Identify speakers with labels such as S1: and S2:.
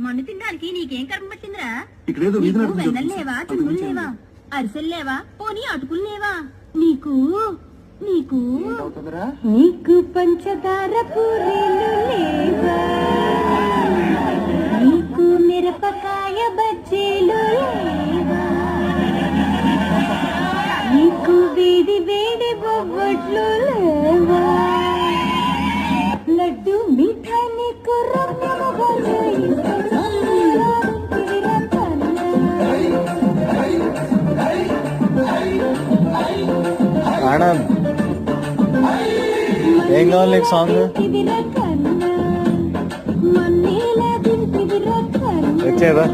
S1: మన్ను తినడానికి నీకేం కర్మ పట్టిందిరా? వెన్నెల్లేవా, చున్నులేవా, అరిసెల్లేవా, పోనీ అటుకులు లేవా? నీకు నీకు నీకు పంచదార పూరీలు లేవా? నీకు మిరపకాయ బజ్జీలు లేవా? నీకు వేడి వేడి బొబ్బట్లు లేవా? లడ్డు మీఠా నీకు
S2: ఆనంద్ ఏం కావాలి నీకు సాంగ్ వచ్చేదా?